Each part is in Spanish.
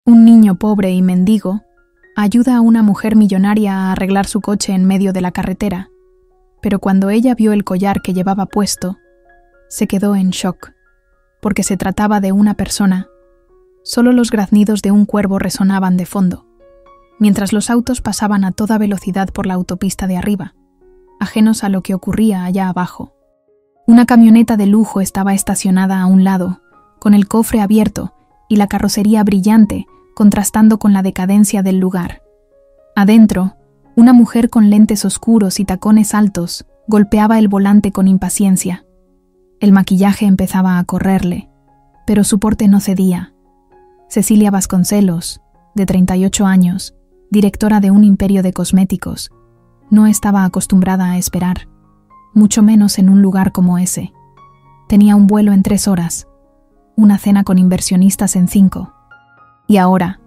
Un niño pobre y mendigo ayuda a una mujer millonaria a arreglar su coche en medio de la carretera, pero cuando ella vio el collar que llevaba puesto, se quedó en shock, porque se trataba de una persona. Solo los graznidos de un cuervo resonaban de fondo, mientras los autos pasaban a toda velocidad por la autopista de arriba, ajenos a lo que ocurría allá abajo. Una camioneta de lujo estaba estacionada a un lado, con el cofre abierto y la carrocería brillante, contrastando con la decadencia del lugar. Adentro, una mujer con lentes oscuros y tacones altos golpeaba el volante con impaciencia. El maquillaje empezaba a correrle, pero su porte no cedía. Cecilia Vasconcelos, de 38 años, directora de un imperio de cosméticos, no estaba acostumbrada a esperar, mucho menos en un lugar como ese. Tenía un vuelo en 3 horas, una cena con inversionistas en 5. Y ahora,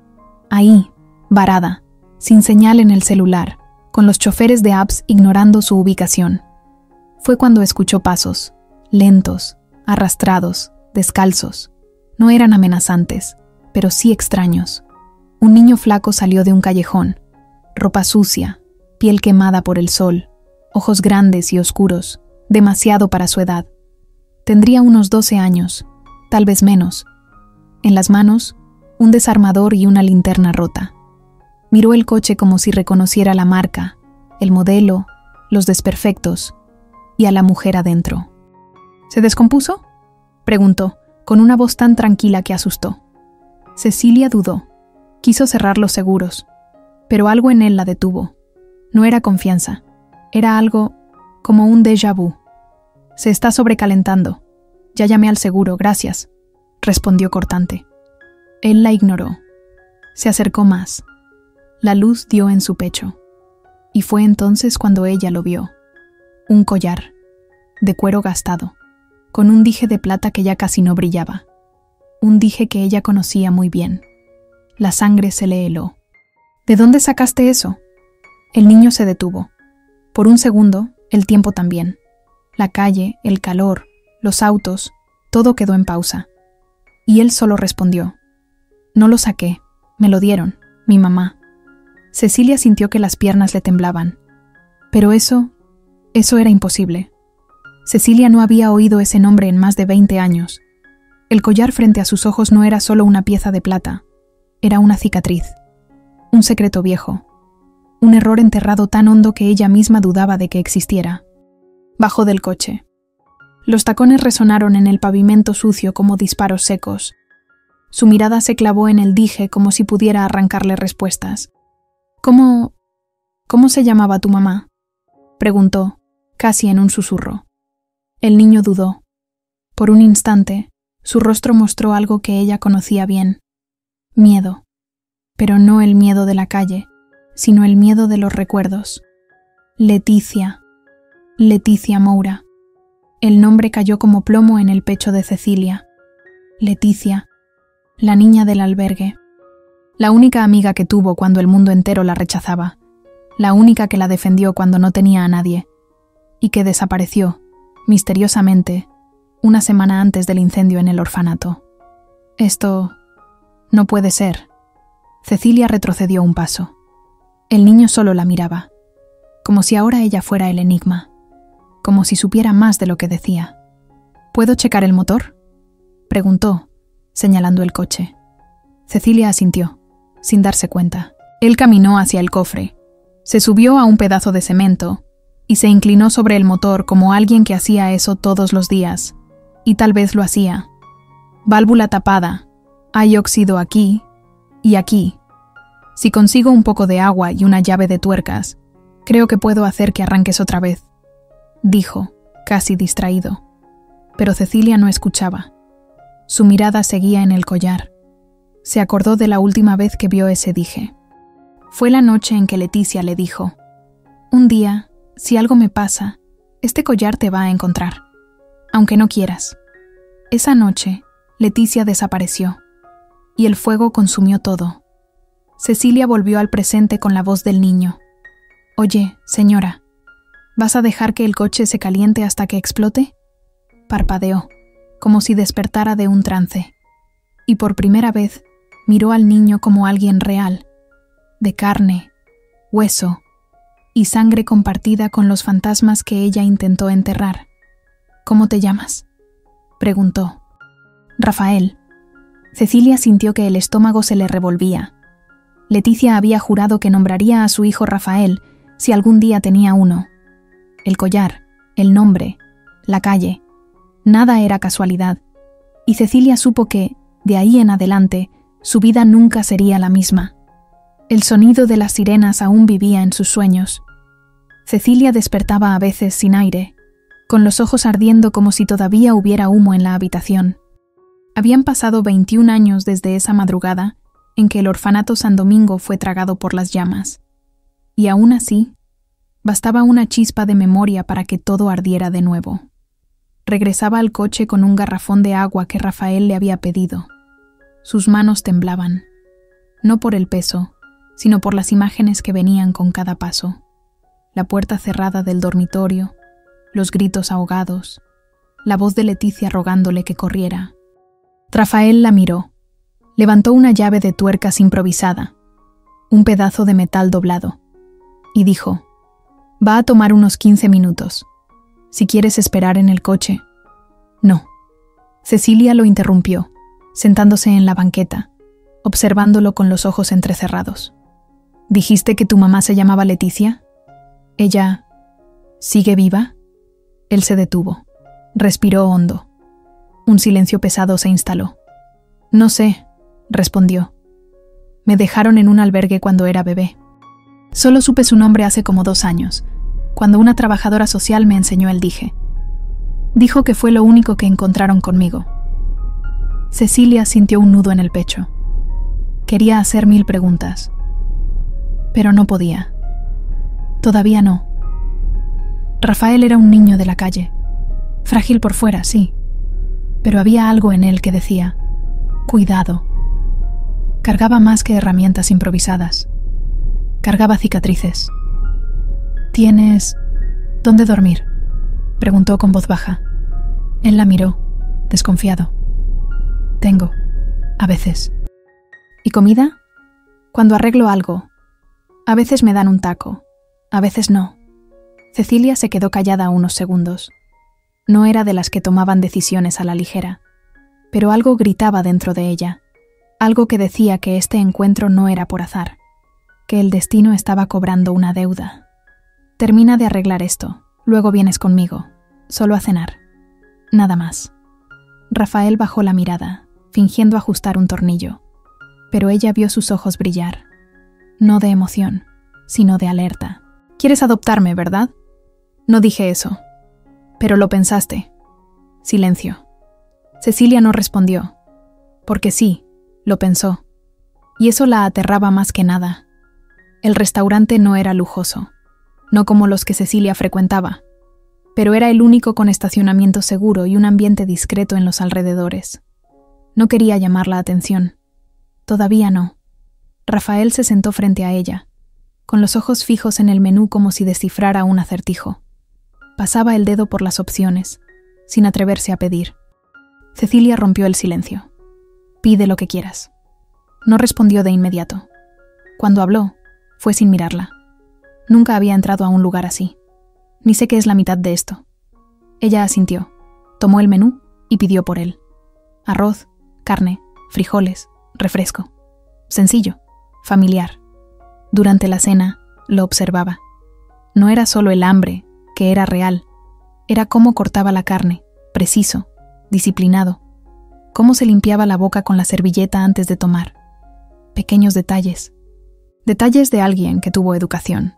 ahí, varada, sin señal en el celular, con los choferes de apps ignorando su ubicación. Fue cuando escuchó pasos, lentos, arrastrados, descalzos. No eran amenazantes, pero sí extraños. Un niño flaco salió de un callejón, ropa sucia, piel quemada por el sol, ojos grandes y oscuros, demasiado para su edad. Tendría unos 12 años, tal vez menos. En las manos, un desarmador y una linterna rota. Miró el coche como si reconociera la marca, el modelo, los desperfectos, y a la mujer adentro. ¿Se descompuso?, preguntó, con una voz tan tranquila que asustó. Cecilia dudó. Quiso cerrar los seguros, pero algo en él la detuvo. No era confianza, era algo como un déjà vu. Se está sobrecalentando. Ya llamé al seguro, gracias, respondió cortante. Él la ignoró. Se acercó más. La luz dio en su pecho, y fue entonces cuando ella lo vio. Un collar, de cuero gastado, con un dije de plata que ya casi no brillaba. Un dije que ella conocía muy bien. La sangre se le heló. ¿De dónde sacaste eso? El niño se detuvo. Por un segundo, el tiempo también. La calle, el calor, los autos, todo quedó en pausa. Y él solo respondió. No lo saqué, me lo dieron, mi mamá. Cecilia sintió que las piernas le temblaban. Pero eso era imposible. Cecilia no había oído ese nombre en más de 20 años. El collar frente a sus ojos no era solo una pieza de plata, era una cicatriz, un secreto viejo, un error enterrado tan hondo que ella misma dudaba de que existiera. Bajó del coche. Los tacones resonaron en el pavimento sucio como disparos secos. Su mirada se clavó en el dije como si pudiera arrancarle respuestas. ¿Cómo se llamaba tu mamá?, preguntó, casi en un susurro. El niño dudó. Por un instante, su rostro mostró algo que ella conocía bien. Miedo. Pero no el miedo de la calle, sino el miedo de los recuerdos. Leticia. Leticia Moura. El nombre cayó como plomo en el pecho de Cecilia. Leticia, la niña del albergue. La única amiga que tuvo cuando el mundo entero la rechazaba. La única que la defendió cuando no tenía a nadie. Y que desapareció, misteriosamente, una semana antes del incendio en el orfanato. Esto no puede ser. Cecilia retrocedió un paso. El niño solo la miraba, como si ahora ella fuera el enigma, como si supiera más de lo que decía. ¿Puedo checar el motor?, preguntó, señalando el coche. Cecilia asintió, sin darse cuenta. Él caminó hacia el cofre, se subió a un pedazo de cemento y se inclinó sobre el motor como alguien que hacía eso todos los días, y tal vez lo hacía. Válvula tapada, hay óxido aquí y aquí. Si consigo un poco de agua y una llave de tuercas, creo que puedo hacer que arranques otra vez, dijo, casi distraído. Pero Cecilia no escuchaba. Su mirada seguía en el collar. Se acordó de la última vez que vio ese dije. Fue la noche en que Leticia le dijo: un día, si algo me pasa, este collar te va a encontrar, aunque no quieras. Esa noche, Leticia desapareció, y el fuego consumió todo. Cecilia volvió al presente con la voz del niño. Oye, señora, ¿vas a dejar que el coche se caliente hasta que explote? Parpadeó, como si despertara de un trance. Y por primera vez, Miró al niño como alguien real, de carne, hueso y sangre compartida con los fantasmas que ella intentó enterrar. «¿Cómo te llamas?», preguntó. «Rafael». Cecilia sintió que el estómago se le revolvía. Leticia había jurado que nombraría a su hijo Rafael si algún día tenía uno. El collar, el nombre, la calle, nada era casualidad, y Cecilia supo que, de ahí en adelante, su vida nunca sería la misma. El sonido de las sirenas aún vivía en sus sueños. Cecilia despertaba a veces sin aire, con los ojos ardiendo como si todavía hubiera humo en la habitación. Habían pasado 21 años desde esa madrugada en que el orfanato San Domingo fue tragado por las llamas. Y aún así, bastaba una chispa de memoria para que todo ardiera de nuevo. Regresaba al coche con un garrafón de agua que Rafael le había pedido. Sus manos temblaban, no por el peso, sino por las imágenes que venían con cada paso. La puerta cerrada del dormitorio, los gritos ahogados, la voz de Leticia rogándole que corriera. Rafael la miró. Levantó una llave de tuercas improvisada, un pedazo de metal doblado, y dijo: «Va a tomar unos 15 minutos. Si quieres esperar en el coche». «No». Cecilia lo interrumpió, sentándose en la banqueta, observándolo con los ojos entrecerrados. «¿Dijiste que tu mamá se llamaba Leticia? ¿Ella sigue viva?» Él se detuvo. Respiró hondo. Un silencio pesado se instaló. «No sé», respondió. «Me dejaron en un albergue cuando era bebé. Solo supe su nombre hace como 2 años, cuando una trabajadora social me enseñó el dije. Dijo que fue lo único que encontraron conmigo». Cecilia sintió un nudo en el pecho. Quería hacer 1000 preguntas, pero no podía. Todavía no. Rafael era un niño de la calle, frágil por fuera, sí, pero había algo en él que decía: «Cuidado». Cargaba más que herramientas improvisadas. Cargaba cicatrices. «¿Tienes dónde dormir?», preguntó con voz baja. Él la miró, desconfiado. «Tengo, a veces». «¿Y comida?». «Cuando arreglo algo. A veces me dan un taco, a veces no». Cecilia se quedó callada unos segundos. No era de las que tomaban decisiones a la ligera, pero algo gritaba dentro de ella, algo que decía que este encuentro no era por azar, que el destino estaba cobrando una deuda. «Termina de arreglar esto, luego vienes conmigo, solo a cenar. Nada más». Rafael bajó la mirada, fingiendo ajustar un tornillo, pero ella vio sus ojos brillar, no de emoción, sino de alerta. «Quieres adoptarme, ¿verdad?». «No dije eso». «Pero lo pensaste». Silencio. Cecilia no respondió, porque sí, lo pensó, y eso la aterraba más que nada. El restaurante no era lujoso, no como los que Cecilia frecuentaba, pero era el único con estacionamiento seguro y un ambiente discreto en los alrededores. No quería llamar la atención. Todavía no. Rafael se sentó frente a ella, con los ojos fijos en el menú como si descifrara un acertijo. Pasaba el dedo por las opciones, sin atreverse a pedir. Cecilia rompió el silencio. «Pide lo que quieras». No respondió de inmediato. Cuando habló, fue sin mirarla. Nunca había entrado a un lugar así. «Ni sé qué es la mitad de esto». Ella asintió, tomó el menú y pidió por él. Arroz, carne, frijoles, refresco. Sencillo, familiar. Durante la cena, lo observaba. No era solo el hambre, que era real. Era cómo cortaba la carne, preciso, disciplinado. Cómo se limpiaba la boca con la servilleta antes de tomar. Pequeños detalles. Detalles de alguien que tuvo educación,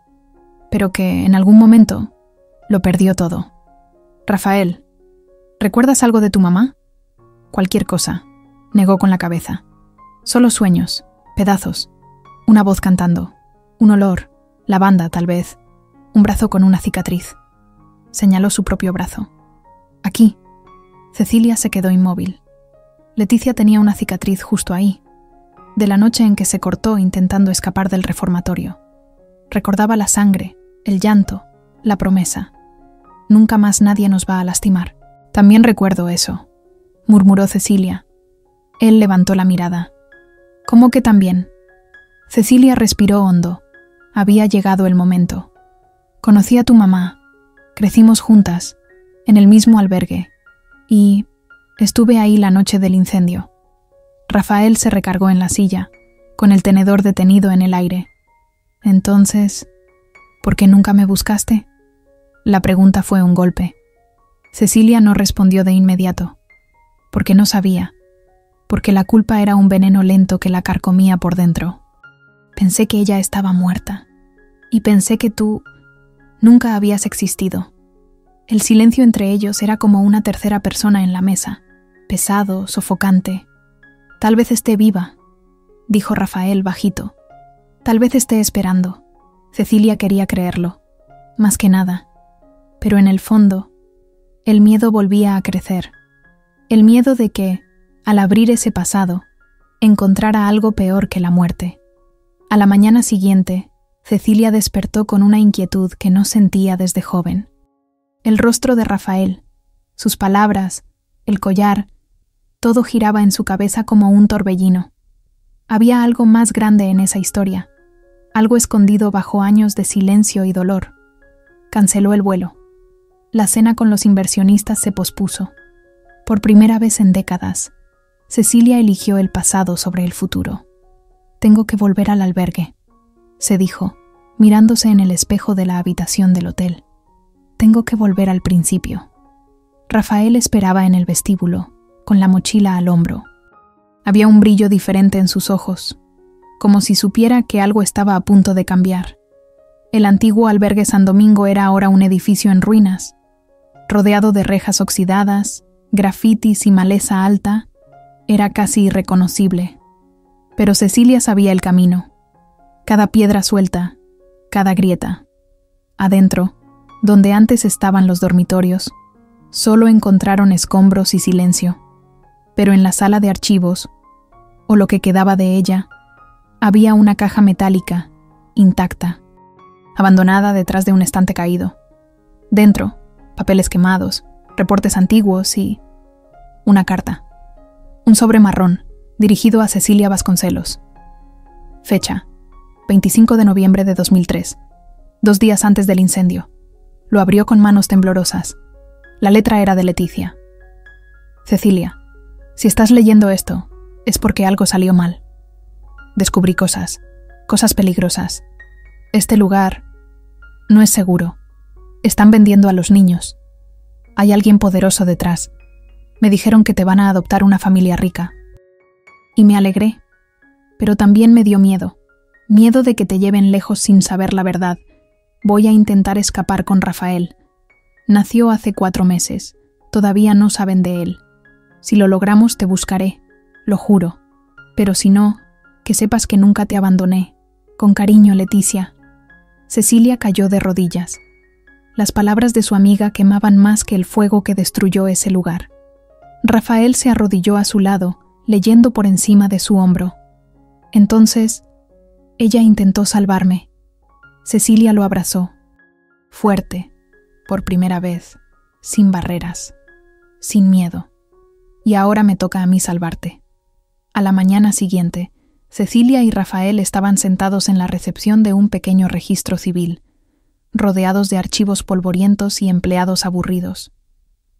pero que, en algún momento, lo perdió todo. «Rafael, ¿recuerdas algo de tu mamá?». «Cualquier cosa», negó con la cabeza. «Solo sueños, pedazos, una voz cantando, un olor, lavanda tal vez, un brazo con una cicatriz». Señaló su propio brazo. «Aquí». Cecilia se quedó inmóvil. Leticia tenía una cicatriz justo ahí, de la noche en que se cortó intentando escapar del reformatorio. Recordaba la sangre, el llanto, la promesa. «Nunca más nadie nos va a lastimar». «También recuerdo eso», murmuró Cecilia. Él levantó la mirada. ¿Cómo que también? Cecilia respiró hondo. Había llegado el momento. Conocí a tu mamá. Crecimos juntas, en el mismo albergue. Y estuve ahí la noche del incendio. Rafael se recargó en la silla, con el tenedor detenido en el aire. Entonces, ¿por qué nunca me buscaste? La pregunta fue un golpe. Cecilia no respondió de inmediato. Porque no sabía. Porque la culpa era un veneno lento que la carcomía por dentro. Pensé que ella estaba muerta. Y pensé que tú nunca habías existido. El silencio entre ellos era como una tercera persona en la mesa, pesado, sofocante. Tal vez esté viva, dijo Rafael bajito. Tal vez esté esperando. Cecilia quería creerlo, más que nada. Pero en el fondo, el miedo volvía a crecer. El miedo de que, al abrir ese pasado, encontrara algo peor que la muerte. A la mañana siguiente, Cecilia despertó con una inquietud que no sentía desde joven. El rostro de Rafael, sus palabras, el collar, todo giraba en su cabeza como un torbellino. Había algo más grande en esa historia, algo escondido bajo años de silencio y dolor. Canceló el vuelo. La cena con los inversionistas se pospuso. Por primera vez en décadas, Cecilia eligió el pasado sobre el futuro. Tengo que volver al albergue, se dijo, mirándose en el espejo de la habitación del hotel. Tengo que volver al principio. Rafael esperaba en el vestíbulo, con la mochila al hombro. Había un brillo diferente en sus ojos, como si supiera que algo estaba a punto de cambiar. El antiguo albergue San Domingo era ahora un edificio en ruinas, rodeado de rejas oxidadas, grafitis y maleza alta. Era casi irreconocible. Pero Cecilia sabía el camino. Cada piedra suelta, cada grieta. Adentro, donde antes estaban los dormitorios, solo encontraron escombros y silencio. Pero en la sala de archivos, o lo que quedaba de ella, había una caja metálica, intacta, abandonada detrás de un estante caído. Dentro, papeles quemados, reportes antiguos y una carta. Un sobre marrón, dirigido a Cecilia Vasconcelos. Fecha: 25 de noviembre de 2003, 2 días antes del incendio. Lo abrió con manos temblorosas. La letra era de Leticia. Cecilia, si estás leyendo esto, es porque algo salió mal. Descubrí cosas peligrosas. Este lugar no es seguro. Están vendiendo a los niños. Hay alguien poderoso detrás. Me dijeron que te van a adoptar una familia rica. Y me alegré, pero también me dio miedo. Miedo de que te lleven lejos sin saber la verdad. Voy a intentar escapar con Rafael. Nació hace 4 meses. Todavía no saben de él. Si lo logramos te buscaré, lo juro. Pero si no, que sepas que nunca te abandoné. Con cariño, Leticia. Cecilia cayó de rodillas. Las palabras de su amiga quemaban más que el fuego que destruyó ese lugar. Rafael se arrodilló a su lado, leyendo por encima de su hombro. Entonces, ella intentó salvarme. Cecilia lo abrazó. Fuerte, por primera vez, sin barreras, sin miedo. Y ahora me toca a mí salvarte. A la mañana siguiente, Cecilia y Rafael estaban sentados en la recepción de un pequeño registro civil, rodeados de archivos polvorientos y empleados aburridos.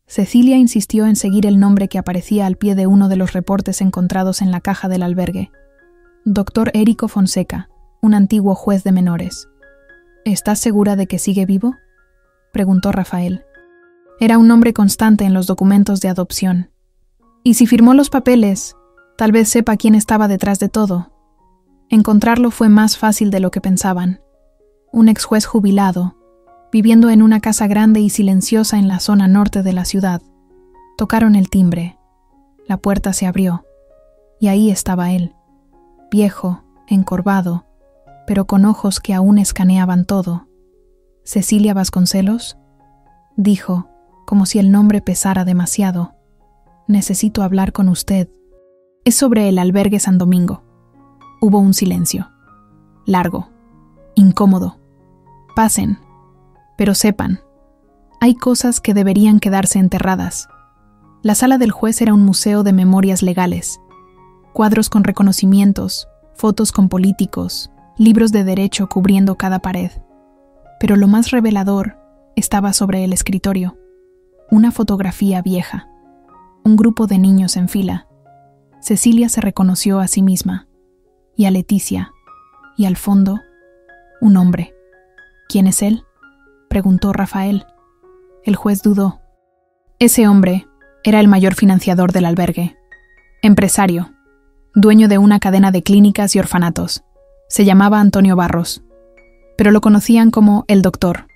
Cecilia insistió en seguir el nombre que aparecía al pie de uno de los reportes encontrados en la caja del albergue. Dr. Érico Fonseca, un antiguo juez de menores. ¿Estás segura de que sigue vivo?, preguntó Rafael. Era un nombre constante en los documentos de adopción. Y si firmó los papeles, tal vez sepa quién estaba detrás de todo. Encontrarlo fue más fácil de lo que pensaban. Un ex juez jubilado, viviendo en una casa grande y silenciosa en la zona norte de la ciudad. Tocaron el timbre. La puerta se abrió. Y ahí estaba él, viejo, encorvado, pero con ojos que aún escaneaban todo. «¿Cecilia Vasconcelos?», dijo, como si el nombre pesara demasiado. «Necesito hablar con usted. Es sobre el albergue San Domingo». Hubo un silencio. Largo. Incómodo. «Pasen. Pero sepan, hay cosas que deberían quedarse enterradas». La sala del juez era un museo de memorias legales. Cuadros con reconocimientos, fotos con políticos, libros de derecho cubriendo cada pared. Pero lo más revelador estaba sobre el escritorio. Una fotografía vieja. Un grupo de niños en fila. Cecilia se reconoció a sí misma, y a Leticia, y al fondo, un hombre. ¿Quién es él?, preguntó Rafael. El juez dudó. Ese hombre era el mayor financiador del albergue. Empresario, dueño de una cadena de clínicas y orfanatos. Se llamaba Antonio Barros, pero lo conocían como el doctor.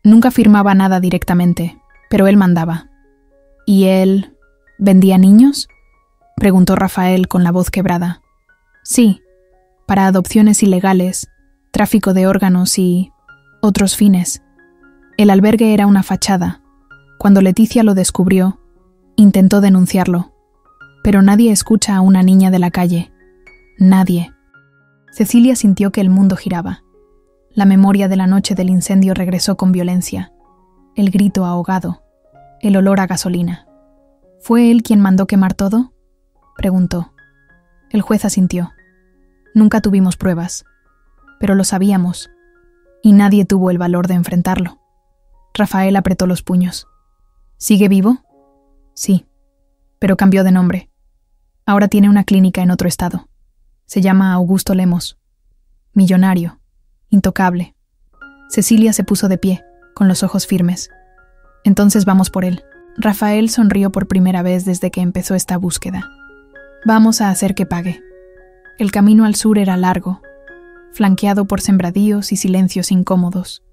Nunca firmaba nada directamente, pero él mandaba. ¿Y él vendía niños?, preguntó Rafael con la voz quebrada. Sí, para adopciones ilegales, tráfico de órganos y otros fines. El albergue era una fachada. Cuando Leticia lo descubrió, intentó denunciarlo. Pero nadie escucha a una niña de la calle. Nadie. Cecilia sintió que el mundo giraba. La memoria de la noche del incendio regresó con violencia. El grito ahogado. El olor a gasolina. ¿Fue él quien mandó quemar todo?, preguntó. El juez asintió. Nunca tuvimos pruebas, pero lo sabíamos, y nadie tuvo el valor de enfrentarlo. Rafael apretó los puños. ¿Sigue vivo? Sí, pero cambió de nombre. Ahora tiene una clínica en otro estado. Se llama Augusto Lemos. Millonario, intocable. Cecilia se puso de pie, con los ojos firmes. Entonces vamos por él. Rafael sonrió por primera vez desde que empezó esta búsqueda. Vamos a hacer que pague. El camino al sur era largo, flanqueado por sembradíos y silencios incómodos.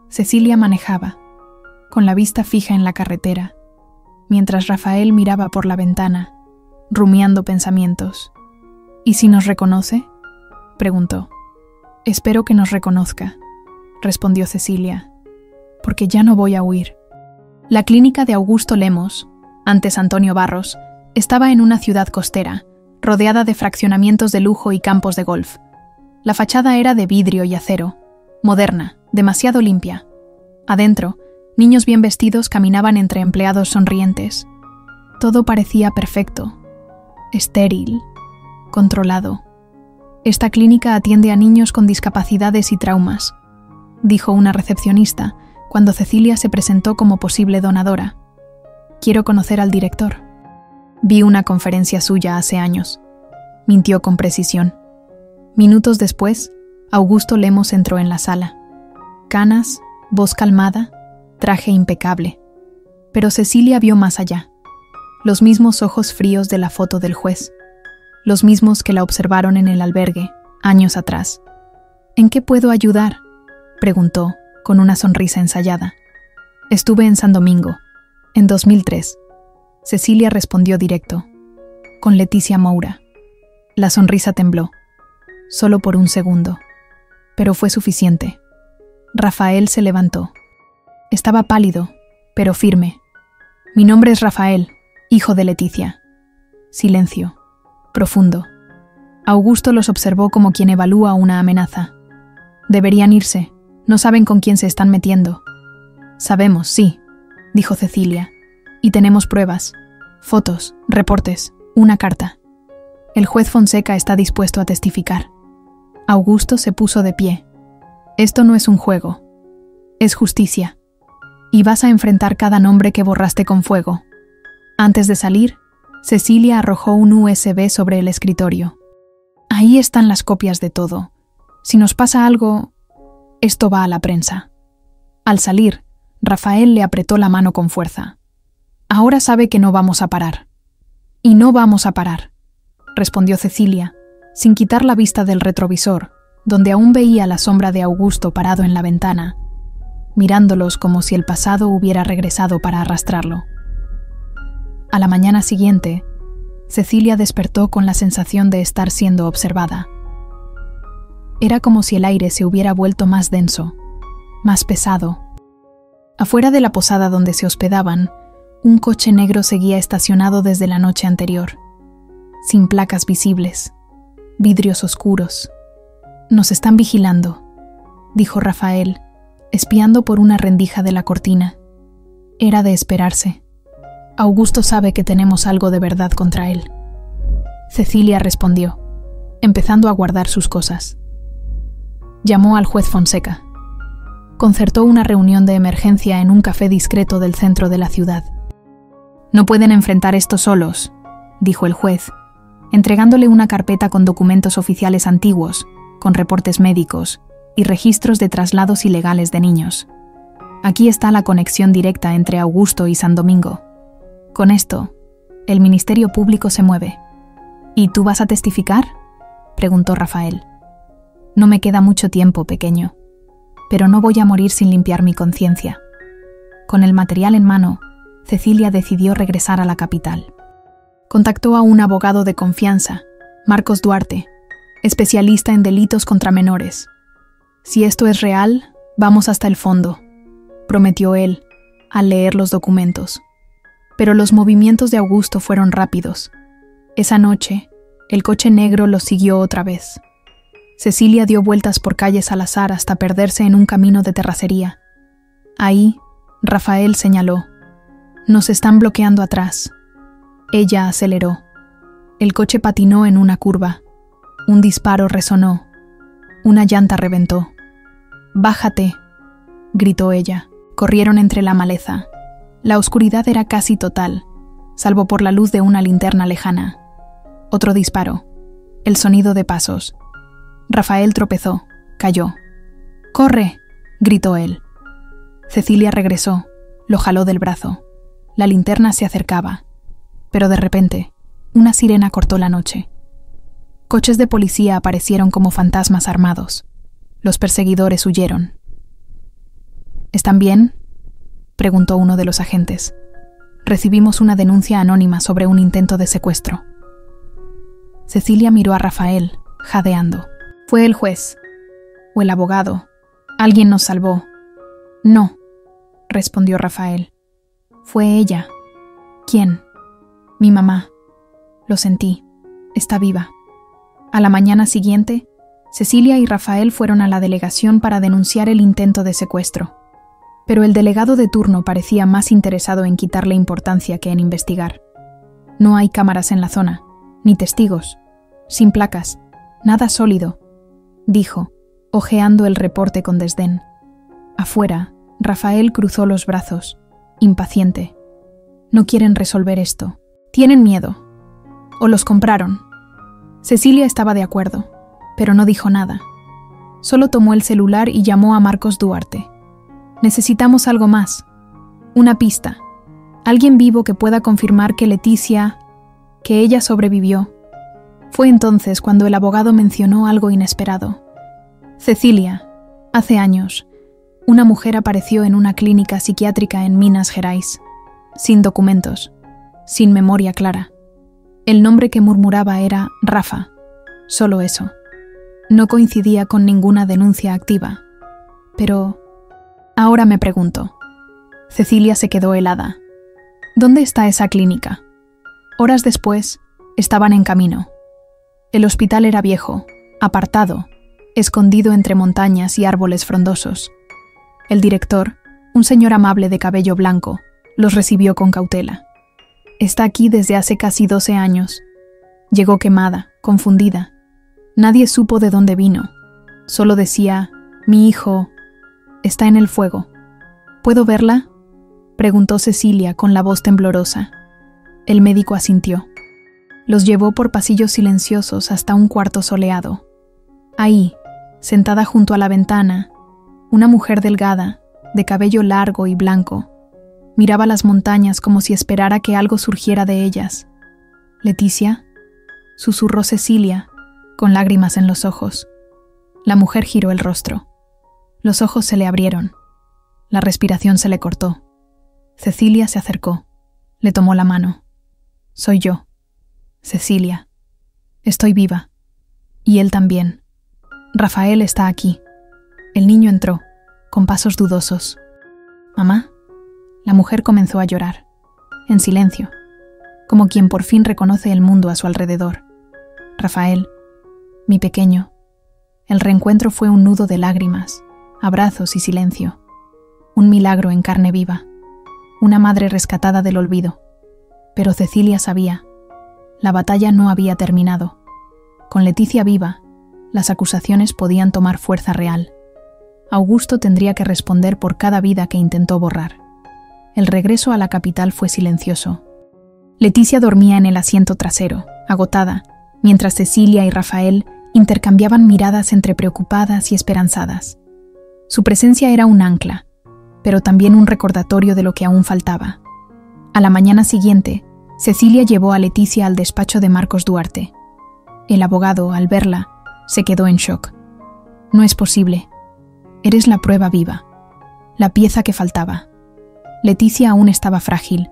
Cecilia manejaba, con la vista fija en la carretera, mientras Rafael miraba por la ventana, rumiando pensamientos. ¿Y si nos reconoce?, preguntó. Espero que nos reconozca, respondió Cecilia, porque ya no voy a huir. La clínica de Augusto Lemos, antes Antonio Barros, estaba en una ciudad costera, rodeada de fraccionamientos de lujo y campos de golf. La fachada era de vidrio y acero, moderna, demasiado limpia. Adentro, niños bien vestidos caminaban entre empleados sonrientes. Todo parecía perfecto, estéril, controlado. Esta clínica atiende a niños con discapacidades y traumas, dijo una recepcionista cuando Cecilia se presentó como posible donadora. Quiero conocer al director. Vi una conferencia suya hace años. Mintió con precisión. Minutos después, Augusto Lemos entró en la sala. Canas, voz calmada, traje impecable. Pero Cecilia vio más allá. Los mismos ojos fríos de la foto del juez. Los mismos que la observaron en el albergue, años atrás. ¿En qué puedo ayudar?, preguntó, con una sonrisa ensayada. Estuve en San Domingo, en 2003. Cecilia respondió directo. Con Leticia Moura. La sonrisa tembló. Solo por un segundo. Pero fue suficiente. Rafael se levantó. Estaba pálido, pero firme. Mi nombre es Rafael, hijo de Leticia. Silencio. Profundo. Augusto los observó como quien evalúa una amenaza. Deberían irse. No saben con quién se están metiendo. Sabemos, sí, dijo Cecilia. Y tenemos pruebas. Fotos, reportes, una carta. El juez Fonseca está dispuesto a testificar. Augusto se puso de pie. Esto no es un juego. Es justicia. Y vas a enfrentar cada nombre que borraste con fuego. Antes de salir, Cecilia arrojó un USB sobre el escritorio. Ahí están las copias de todo. Si nos pasa algo, esto va a la prensa. Al salir, Rafael le apretó la mano con fuerza. Ahora sabe que no vamos a parar. Y no vamos a parar, respondió Cecilia, sin quitar la vista del retrovisor, donde aún veía la sombra de Augusto parado en la ventana, mirándolos como si el pasado hubiera regresado para arrastrarlo. A la mañana siguiente, Cecilia despertó con la sensación de estar siendo observada. Era como si el aire se hubiera vuelto más denso, más pesado. Afuera de la posada donde se hospedaban, un coche negro seguía estacionado desde la noche anterior, sin placas visibles, vidrios oscuros. Nos están vigilando, dijo Rafael, espiando por una rendija de la cortina. Era de esperarse. Augusto sabe que tenemos algo de verdad contra él. Cecilia respondió, empezando a guardar sus cosas. Llamó al juez Fonseca. Concertó una reunión de emergencia en un café discreto del centro de la ciudad. «No pueden enfrentar esto solos», dijo el juez, entregándole una carpeta con documentos oficiales antiguos, con reportes médicos y registros de traslados ilegales de niños. Aquí está la conexión directa entre Augusto y San Domingo. Con esto, el Ministerio Público se mueve. «¿Y tú vas a testificar?», preguntó Rafael. «No me queda mucho tiempo, pequeño, pero no voy a morir sin limpiar mi conciencia». Con el material en mano, Cecilia decidió regresar a la capital. Contactó a un abogado de confianza, Marcos Duarte, especialista en delitos contra menores. «Si esto es real, vamos hasta el fondo», prometió él al leer los documentos. Pero los movimientos de Augusto fueron rápidos. Esa noche, el coche negro los siguió otra vez. Cecilia dio vueltas por calles al azar hasta perderse en un camino de terracería. Ahí, Rafael señaló: «Nos están bloqueando atrás». Ella aceleró. El coche patinó en una curva. Un disparo resonó. Una llanta reventó. «Bájate», gritó ella. Corrieron entre la maleza. La oscuridad era casi total, salvo por la luz de una linterna lejana. Otro disparo. El sonido de pasos. Rafael tropezó. Cayó. «¡Corre!», gritó él. Cecilia regresó. Lo jaló del brazo. La linterna se acercaba. Pero de repente, una sirena cortó la noche. Coches de policía aparecieron como fantasmas armados. Los perseguidores huyeron. «¿Están bien?», preguntó uno de los agentes. «Recibimos una denuncia anónima sobre un intento de secuestro». Cecilia miró a Rafael, jadeando. «Fue el juez. O el abogado. Alguien nos salvó». «No», respondió Rafael. «Fue ella». «¿Quién?». «Mi mamá. Lo sentí. Está viva». A la mañana siguiente, Cecilia y Rafael fueron a la delegación para denunciar el intento de secuestro. Pero el delegado de turno parecía más interesado en quitarle importancia que en investigar. «No hay cámaras en la zona, ni testigos, sin placas, nada sólido», dijo, hojeando el reporte con desdén. Afuera, Rafael cruzó los brazos, impaciente. «No quieren resolver esto. Tienen miedo. O los compraron». Cecilia estaba de acuerdo, pero no dijo nada. Solo tomó el celular y llamó a Marcos Duarte. «Necesitamos algo más. Una pista. Alguien vivo que pueda confirmar que que ella sobrevivió». Fue entonces cuando el abogado mencionó algo inesperado. «Cecilia, hace años, una mujer apareció en una clínica psiquiátrica en Minas Gerais, sin documentos, sin memoria clara. El nombre que murmuraba era Rafa, solo eso. No coincidía con ninguna denuncia activa. Pero ahora me pregunto». Cecilia se quedó helada. «¿Dónde está esa clínica?». Horas después, estaban en camino. El hospital era viejo, apartado, escondido entre montañas y árboles frondosos. El director, un señor amable de cabello blanco, los recibió con cautela. «Está aquí desde hace casi 12 años. Llegó quemada, confundida. Nadie supo de dónde vino. Solo decía: mi hijo está en el fuego. ¿Puedo verla?», preguntó Cecilia con la voz temblorosa. El médico asintió. Los llevó por pasillos silenciosos hasta un cuarto soleado. Ahí, sentada junto a la ventana, una mujer delgada, de cabello largo y blanco, miraba las montañas como si esperara que algo surgiera de ellas. «Leticia», susurró Cecilia, con lágrimas en los ojos. La mujer giró el rostro. Los ojos se le abrieron. La respiración se le cortó. Cecilia se acercó. Le tomó la mano. «Soy yo, Cecilia. Estoy viva. Y él también. Rafael está aquí». El niño entró, con pasos dudosos. «¿Mamá?». La mujer comenzó a llorar, en silencio, como quien por fin reconoce el mundo a su alrededor. «Rafael, mi pequeño». El reencuentro fue un nudo de lágrimas, abrazos y silencio. Un milagro en carne viva. Una madre rescatada del olvido. Pero Cecilia sabía. La batalla no había terminado. Con Leticia viva, las acusaciones podían tomar fuerza real. Augusto tendría que responder por cada vida que intentó borrar. El regreso a la capital fue silencioso. Leticia dormía en el asiento trasero, agotada, mientras Cecilia y Rafael intercambiaban miradas entre preocupadas y esperanzadas. Su presencia era un ancla, pero también un recordatorio de lo que aún faltaba. A la mañana siguiente, Cecilia llevó a Leticia al despacho de Marcos Duarte. El abogado, al verla, se quedó en shock. «No es posible. Eres la prueba viva, la pieza que faltaba». Leticia aún estaba frágil,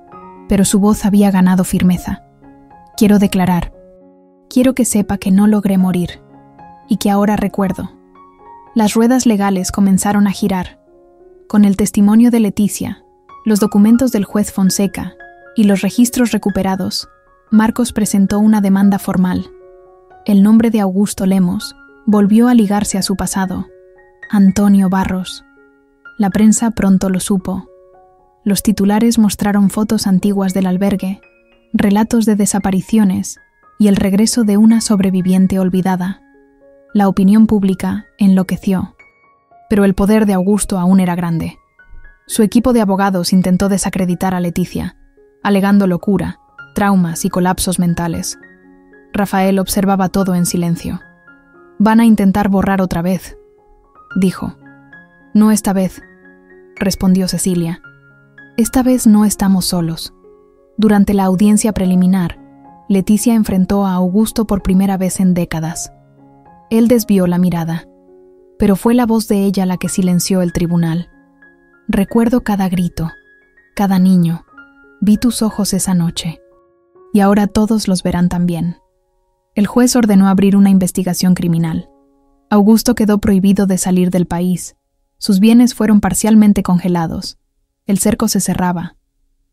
pero su voz había ganado firmeza. «Quiero declarar. Quiero que sepa que no logré morir, y que ahora recuerdo». Las ruedas legales comenzaron a girar. Con el testimonio de Leticia, los documentos del juez Fonseca y los registros recuperados, Marcos presentó una demanda formal. El nombre de Augusto Lemos volvió a ligarse a su pasado. Antonio Barros. La prensa pronto lo supo. Los titulares mostraron fotos antiguas del albergue, relatos de desapariciones y el regreso de una sobreviviente olvidada. La opinión pública enloqueció. Pero el poder de Augusto aún era grande. Su equipo de abogados intentó desacreditar a Leticia, alegando locura, traumas y colapsos mentales. Rafael observaba todo en silencio. «Van a intentar borrar otra vez», dijo. «No esta vez», respondió Cecilia. «Esta vez no estamos solos». Durante la audiencia preliminar, Leticia enfrentó a Augusto por primera vez en décadas. Él desvió la mirada, pero fue la voz de ella la que silenció el tribunal. «Recuerdo cada grito, cada niño. Vi tus ojos esa noche. Y ahora todos los verán también». El juez ordenó abrir una investigación criminal. Augusto quedó prohibido de salir del país. Sus bienes fueron parcialmente congelados. El cerco se cerraba.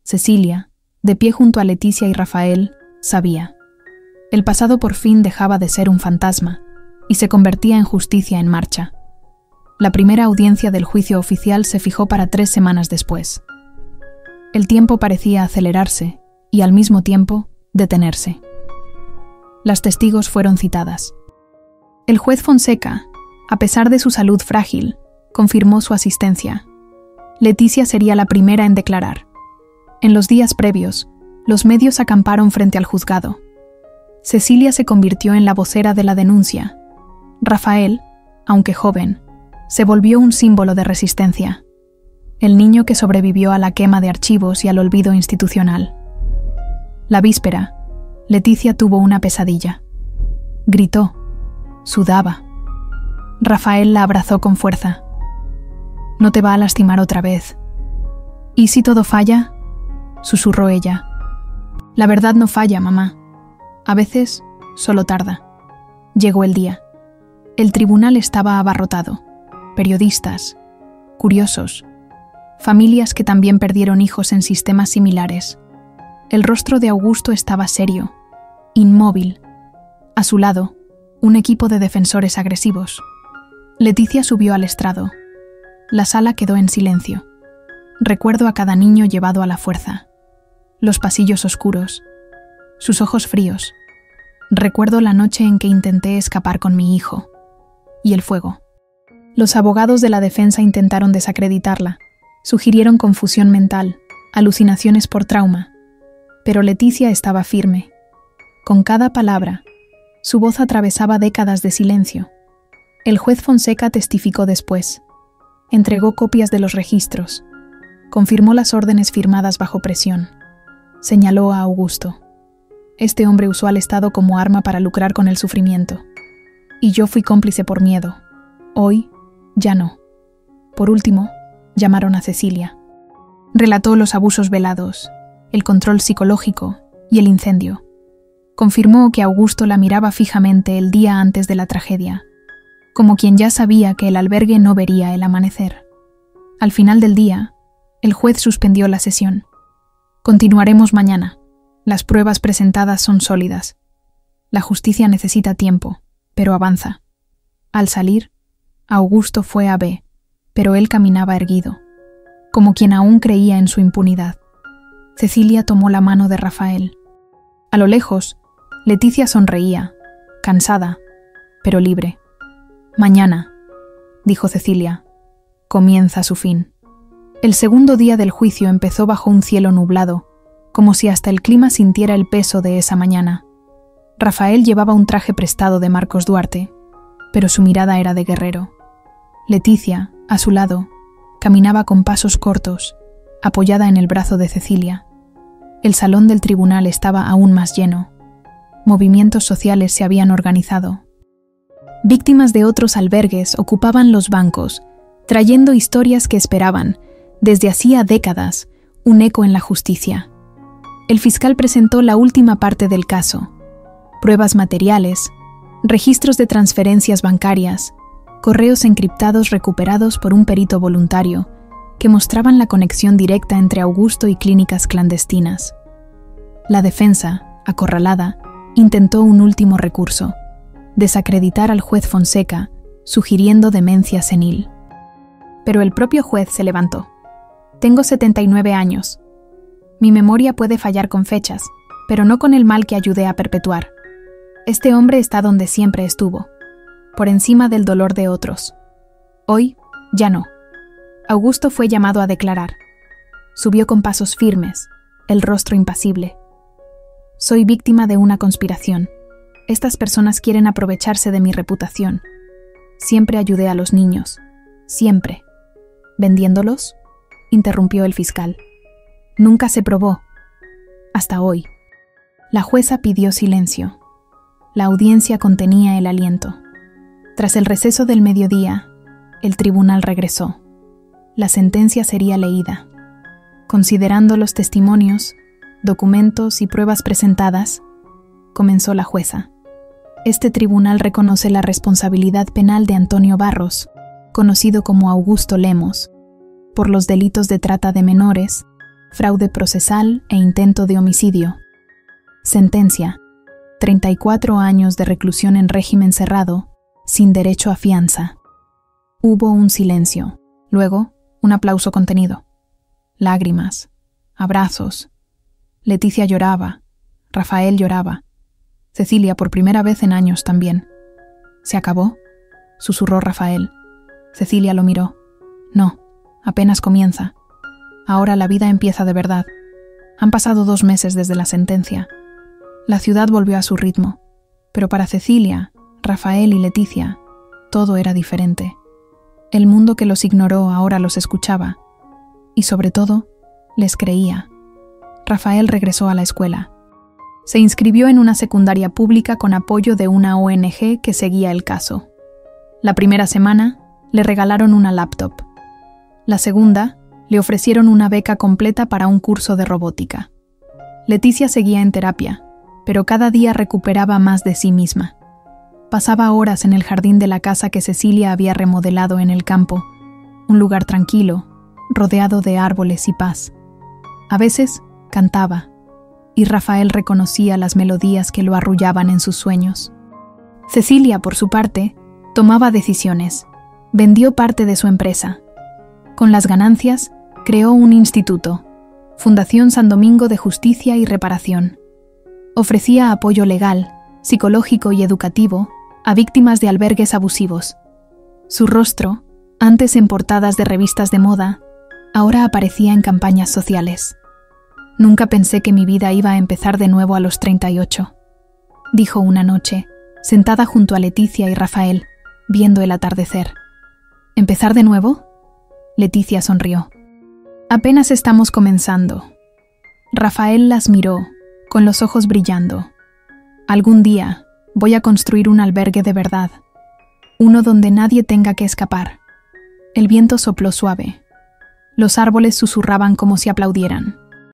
Cecilia, de pie junto a Leticia y Rafael, sabía. El pasado por fin dejaba de ser un fantasma y se convertía en justicia en marcha. La primera audiencia del juicio oficial se fijó para 3 semanas después. El tiempo parecía acelerarse y al mismo tiempo detenerse. Las testigos fueron citadas. El juez Fonseca, a pesar de su salud frágil, confirmó su asistencia. Leticia sería la primera en declarar. En los días previos, los medios acamparon frente al juzgado. Cecilia se convirtió en la vocera de la denuncia. Rafael, aunque joven, se volvió un símbolo de resistencia. El niño que sobrevivió a la quema de archivos y al olvido institucional. La víspera, Leticia tuvo una pesadilla. Gritó, sudaba. Rafael la abrazó con fuerza. «No te va a lastimar otra vez». «¿Y si todo falla?», susurró ella. «La verdad no falla, mamá. A veces solo tarda». Llegó el día. El tribunal estaba abarrotado. Periodistas, curiosos, familias que también perdieron hijos en sistemas similares. El rostro de Augusto estaba serio, inmóvil. A su lado, un equipo de defensores agresivos. Leticia subió al estrado. La sala quedó en silencio. Recuerdo a cada niño llevado a la fuerza. Los pasillos oscuros. Sus ojos fríos. Recuerdo la noche en que intenté escapar con mi hijo. Y el fuego. Los abogados de la defensa intentaron desacreditarla. Sugirieron confusión mental, alucinaciones por trauma. Pero Leticia estaba firme. Con cada palabra, su voz atravesaba décadas de silencio. El juez Fonseca testificó después. Entregó copias de los registros. Confirmó las órdenes firmadas bajo presión. Señaló a Augusto. Este hombre usó al Estado como arma para lucrar con el sufrimiento. Y yo fui cómplice por miedo. Hoy, ya no. Por último, llamaron a Cecilia. Relató los abusos velados, el control psicológico y el incendio. Confirmó que Augusto la miraba fijamente el día antes de la tragedia, como quien ya sabía que el albergue no vería el amanecer. Al final del día, el juez suspendió la sesión. Continuaremos mañana. Las pruebas presentadas son sólidas. La justicia necesita tiempo, pero avanza. Al salir, Augusto fue a B, pero él caminaba erguido, como quien aún creía en su impunidad. Cecilia tomó la mano de Rafael. A lo lejos, Leticia sonreía, cansada, pero libre. «Mañana», dijo Cecilia, «comienza su fin». El segundo día del juicio empezó bajo un cielo nublado, como si hasta el clima sintiera el peso de esa mañana. Rafael llevaba un traje prestado de Marcos Duarte, pero su mirada era de guerrero. Leticia, a su lado, caminaba con pasos cortos, apoyada en el brazo de Cecilia. El salón del tribunal estaba aún más lleno. Movimientos sociales se habían organizado. Víctimas de otros albergues ocupaban los bancos, trayendo historias que esperaban, desde hacía décadas, un eco en la justicia. El fiscal presentó la última parte del caso: pruebas materiales, registros de transferencias bancarias, correos encriptados recuperados por un perito voluntario, que mostraban la conexión directa entre Augusto y clínicas clandestinas. La defensa, acorralada, intentó un último recurso: desacreditar al juez Fonseca, sugiriendo demencia senil. Pero el propio juez se levantó. «Tengo 79 años. Mi memoria puede fallar con fechas, pero no con el mal que ayudé a perpetuar. Este hombre está donde siempre estuvo, por encima del dolor de otros. Hoy, ya no». Augusto fue llamado a declarar. Subió con pasos firmes, el rostro impasible. «Soy víctima de una conspiración. Estas personas quieren aprovecharse de mi reputación. Siempre ayudé a los niños. Siempre». «¿Vendiéndolos?», interrumpió el fiscal. «Nunca se probó. Hasta hoy». La jueza pidió silencio. La audiencia contenía el aliento. Tras el receso del mediodía, el tribunal regresó. La sentencia sería leída. Considerando los testimonios, documentos y pruebas presentadas, comenzó la jueza. Este tribunal reconoce la responsabilidad penal de Antonio Barros, conocido como Augusto Lemos, por los delitos de trata de menores, fraude procesal e intento de homicidio. Sentencia: 34 años de reclusión en régimen cerrado, sin derecho a fianza. Hubo un silencio, luego un aplauso contenido. Lágrimas, abrazos. Leticia lloraba, Rafael lloraba. Cecilia por primera vez en años también. «¿Se acabó?», susurró Rafael. Cecilia lo miró. «No, apenas comienza. Ahora la vida empieza de verdad. Han pasado 2 meses desde la sentencia». La ciudad volvió a su ritmo, pero para Cecilia, Rafael y Leticia, todo era diferente. El mundo que los ignoró ahora los escuchaba, y sobre todo, les creía. Rafael regresó a la escuela. Se inscribió en una secundaria pública con apoyo de una ONG que seguía el caso. La primera semana, le regalaron una laptop. La segunda, le ofrecieron una beca completa para un curso de robótica. Leticia seguía en terapia, pero cada día recuperaba más de sí misma. Pasaba horas en el jardín de la casa que Cecilia había remodelado en el campo, un lugar tranquilo, rodeado de árboles y paz. A veces cantaba, y Rafael reconocía las melodías que lo arrullaban en sus sueños. Cecilia, por su parte, tomaba decisiones. Vendió parte de su empresa. Con las ganancias, creó un instituto, Fundación San Domingo de Justicia y Reparación. Ofrecía apoyo legal, psicológico y educativo a víctimas de albergues abusivos. Su rostro, antes en portadas de revistas de moda, ahora aparecía en campañas sociales. «Nunca pensé que mi vida iba a empezar de nuevo a los 38», dijo una noche, sentada junto a Leticia y Rafael, viendo el atardecer. «¿Empezar de nuevo?», Leticia sonrió. «Apenas estamos comenzando». Rafael las miró, con los ojos brillando. «Algún día voy a construir un albergue de verdad, uno donde nadie tenga que escapar». El viento sopló suave. Los árboles susurraban como si aplaudieran.